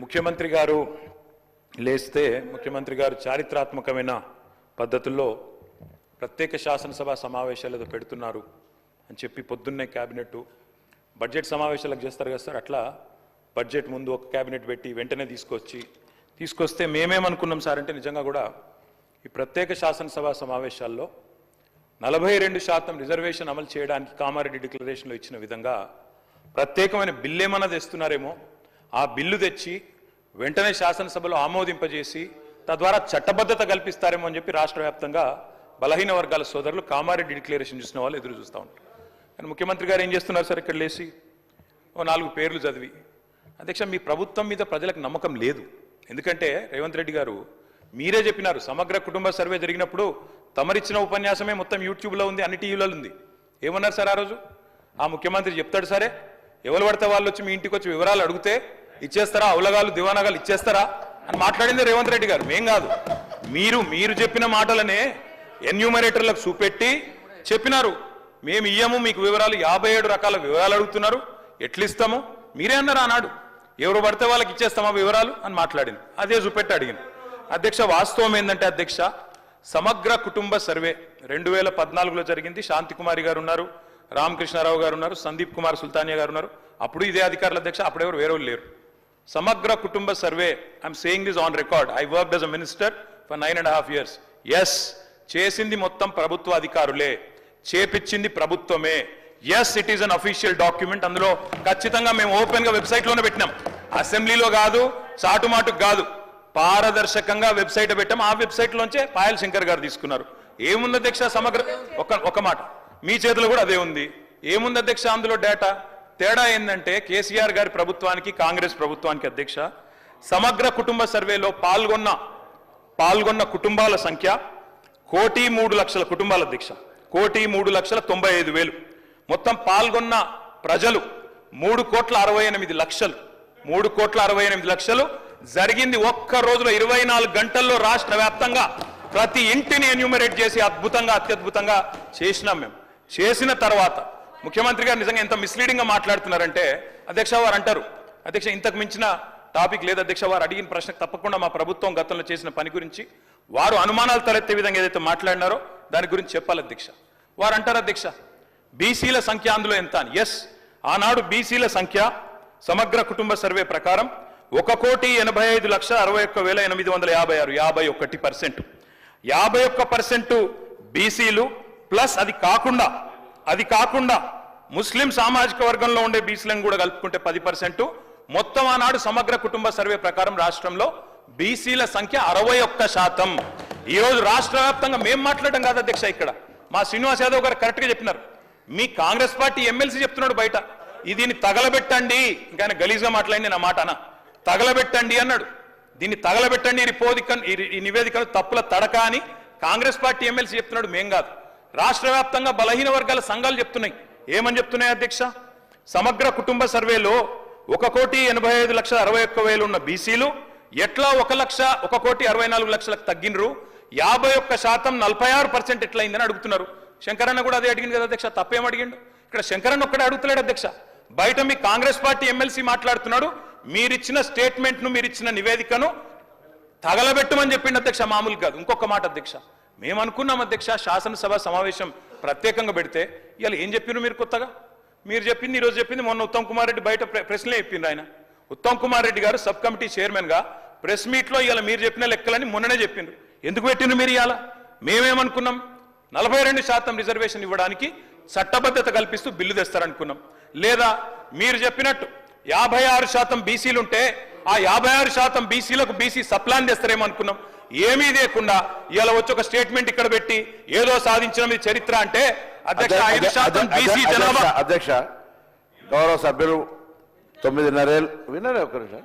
ముఖ్యమంత్రి గారు లేస్తే ముఖ్యమంత్రి గారు చారిత్రాత్మకమైన పద్ధతుల్లో ప్రత్యేక శాసనసభ సమావేశాలు పెడుతున్నారు అని చెప్పి పొద్దున్నే కేబినెట్ బడ్జెట్ సమావేశాలకు చేస్తారు కదా సార్. అట్లా బడ్జెట్ ముందు ఒక కేబినెట్ పెట్టి వెంటనే తీసుకొస్తే మేమేమనుకున్నాం సార్ అంటే నిజంగా కూడా ఈ ప్రత్యేక శాసనసభ సమావేశాల్లో 42% రిజర్వేషన్ అమలు చేయడానికి కామారెడ్డి డిక్లరేషన్లో ఇచ్చిన విధంగా ప్రత్యేకమైన బిల్లు ఏమన్నా తెస్తున్నారేమో, ఆ బిల్లు తెచ్చి వెంటనే శాసనసభలో ఆమోదింపజేసి తద్వారా చట్టబద్ధత కల్పిస్తారేమో అని చెప్పి రాష్ట్ర వ్యాప్తంగా బలహీన వర్గాల సోదరులు కామారెడ్డి డిక్లరేషన్ చూసిన వాళ్ళు ఎదురు చూస్తూ ఉంటారు. కానీ ముఖ్యమంత్రి గారు ఏం చేస్తున్నారు సార్, ఇక్కడ లేచి ఓ 4 పేర్లు చదివి, అధ్యక్ష మీ ప్రభుత్వం మీద ప్రజలకు నమ్మకం లేదు. ఎందుకంటే రేవంత్ రెడ్డి గారు మీరే చెప్పినారు, సమగ్ర కుటుంబ సర్వే జరిగినప్పుడు తమరిచ్చిన ఉపన్యాసమే మొత్తం యూట్యూబ్లో ఉంది, అన్ని టీవీలలో ఉంది. ఏమన్నారు సార్ ఆ రోజు? ఆ ముఖ్యమంత్రి చెప్తాడు సరే, ఎవరు పడితే వాళ్ళు వచ్చి మీ ఇంటికి వచ్చి వివరాలు అడిగితే ఇచ్చేస్తారా, అవులగాలు దివానాగాలు ఇచ్చేస్తారా అని మాట్లాడింది రేవంత్ రెడ్డి గారు, మేం కాదు. మీరు చెప్పిన మాటలనే ఎన్యూమరేటర్లకు చూపెట్టి చెప్పినారు, మేము ఇయ్యము మీకు వివరాలు, 57 రకాల వివరాలు అడుగుతున్నారు, ఎట్లిస్తాము మీరే అన్నారు ఆనాడు. ఎవరు పడితే వాళ్ళకి ఇచ్చేస్తామా వివరాలు అని మాట్లాడింది, అదే చూపెట్టి అడిగింది. అధ్యక్ష వాస్తవం ఏంటంటే అధ్యక్ష, సమగ్ర కుటుంబ సర్వే 2014లో జరిగింది. శాంతికుమారి గారు ఉన్నారు, రామకృష్ణారావు గారు ఉన్నారు, సందీప్ కుమార్ సుల్తానియా గారు ఉన్నారు. అప్పుడు ఇదే అధికారులు అధ్యక్ష, అప్పుడెవరు వేరే లేరు. సమగ్ర కుటుంబ survey, I'm saying this on record, I worked as a minister for 9.5 years. Yes, చేసింది మొత్తం ప్రభుత్వ అధికారులే, చేపించింది ప్రభుత్వమే. Yes, it is an official document. అందులో ఖచ్చితంగా మేము ఓపెన్ గా వెబ్సైట్ లోనే పెట్టినాం, అసెంబ్లీలో కాదు, చాటుమాటుకు కాదు, పారదర్శకంగా వెబ్సైట్ పెట్టాం. ఆ వెబ్సైట్ లోంచే పాయల్ శంకర్ గారు తీసుకున్నారు. ఏముంది అధ్యక్ష సమగ్ర, ఒక మాట మీ చేతిలో కూడా అదే ఉంది. ఏముంది అధ్యక్ష అందులో డేటా? తేడా ఏంటంటే కేసీఆర్ గారి ప్రభుత్వానికి కాంగ్రెస్ ప్రభుత్వానికి అధ్యక్ష, సమగ్ర కుటుంబ సర్వేలో పాల్గొన్న కుటుంబాల సంఖ్య 1,03,00,000 కుటుంబాల అధ్యక్ష, 1,03,95,000. మొత్తం పాల్గొన్న ప్రజలు 3,68,00,000. 3,68,00,000 జరిగింది ఒక్క రోజులో, 24 గంటల్లో రాష్ట్ర వ్యాప్తంగా ప్రతి ఇంటిని ఎన్యూమరేట్ చేసి అత్యద్భుతంగా చేసినాం మేము. చేసిన తర్వాత ముఖ్యమంత్రి గారు నిజంగా ఎంత మిస్లీడింగ్ గా మాట్లాడుతున్నారంటే అధ్యక్ష, వారు అంటారు అధ్యక్ష ఇంతకు మించిన టాపిక్ లేదు అధ్యక్ష, వారు అడిగిన ప్రశ్నకు తప్పకుండా మా ప్రభుత్వం గతంలో చేసిన పని గురించి వారు అనుమానాలు తలెత్తే విధంగా ఏదైతే మాట్లాడినారో దాని గురించి చెప్పాలి అధ్యక్ష. వారు అంటారు అధ్యక్ష బీసీల సంఖ్య అందులో ఎంత అని. ఎస్, ఆనాడు బీసీల సంఖ్య సమగ్ర కుటుంబ సర్వే ప్రకారం 1,85,61,856, 51%. 51% బీసీలు ప్లస్ అది కాకుండా ముస్లిం సామాజిక వర్గంలో ఉండే బీసీలను కూడా కలుపుకుంటే 10%. మొత్తం ఆనాడు సమగ్ర కుటుంబ సర్వే ప్రకారం రాష్ట్రంలో బీసీల సంఖ్య 61%. ఈ రోజు రాష్ట్ర వ్యాప్తంగా మేము మాట్లాడడం కాదు అధ్యక్ష, ఇక్కడ మా శ్రీనివాస్ యాదవ్ గారు కరెక్ట్ గా చెప్పినారు. మీ కాంగ్రెస్ పార్టీ ఎమ్మెల్సీ చెప్తున్నాడు బయట, దీన్ని తగలబెట్టండి, ఇంకా ఆయన గలీజ్గా మాట్లాడింది నా మాట అన్న, తగలబెట్టండి అన్నాడు. దీన్ని తగలబెట్టండి, ఈ నివేదికను తప్పుల తడక అని కాంగ్రెస్ పార్టీ ఎమ్మెల్సీ చెప్తున్నాడు, మేం కాదు. రాష్ట్ర వ్యాప్తంగా బలహీన వర్గాల సంఘాలు చెప్తున్నాయి. ఏమని చెప్తున్నాయి అధ్యక్ష? సమగ్ర కుటుంబ సర్వేలో 1,85,61,000 ఉన్న బీసీలు ఎట్లా 1,64,00,000 తగ్గినరు, 51% 46% ఎట్లయిందని అడుగుతున్నారు. శంకరన్న కూడా అదే అడిగింది కదా అధ్యక్ష, తప్పేం అడిగిండు? ఇక్కడ శంకరన్న ఒక్కడే అడుగుతలేడు అధ్యక్ష, బయట మీ కాంగ్రెస్ పార్టీ ఎమ్మెల్సీ మాట్లాడుతున్నాడు, మీరిచ్చిన స్టేట్మెంట్ను మీరిచ్చిన నివేదికను తగలబెట్టమని చెప్పిండు అధ్యక్ష, మామూలు కాదు. ఇంకొక మాట అధ్యక్ష, మేము అనుకున్నాం అధ్యక్ష శాసనసభ సమావేశం ప్రత్యేకంగా పెడితే, ఇవాళ ఏం చెప్పినారు మీరు కొత్తగా? మీరు చెప్పింది ఈరోజు చెప్పింది మొన్న ఉత్తమ్ కుమార్ రెడ్డి బయట ప్రెస్లే చెప్పిండ్రు. ఆయన ఉత్తమ్ కుమార్ రెడ్డి గారు సబ్ కమిటీ చైర్మన్ గా ప్రెస్ మీట్ లో ఇవాళ మీరు చెప్పిన లెక్కలని మొన్ననే చెప్పిండ్రు. ఎందుకు పెట్టిండ్రు మీరు? ఇవాళ మేమేమనుకున్నాం, 42% రిజర్వేషన్ ఇవ్వడానికి చట్టబద్ధత కల్పిస్తూ బిల్లు తెస్తారనుకున్నాం. లేదా మీరు చెప్పినట్టు 56% బీసీలు ఉంటే ఆ 56% బీసీలకు బీసీ సప్లాన్ తెస్తారేమో అనుకున్నాం. ఏమీ లేకుండా ఇలా వచ్చి ఒక స్టేట్మెంట్ ఇక్కడ పెట్టి ఏదో సాధించిన మీ చరిత్ర అంటే అధ్యక్ష 5% బీసీ జనాభా. అధ్యక్ష గౌరవ సభ్యులు 9:30 విన్నారే ఒక నిమిషం.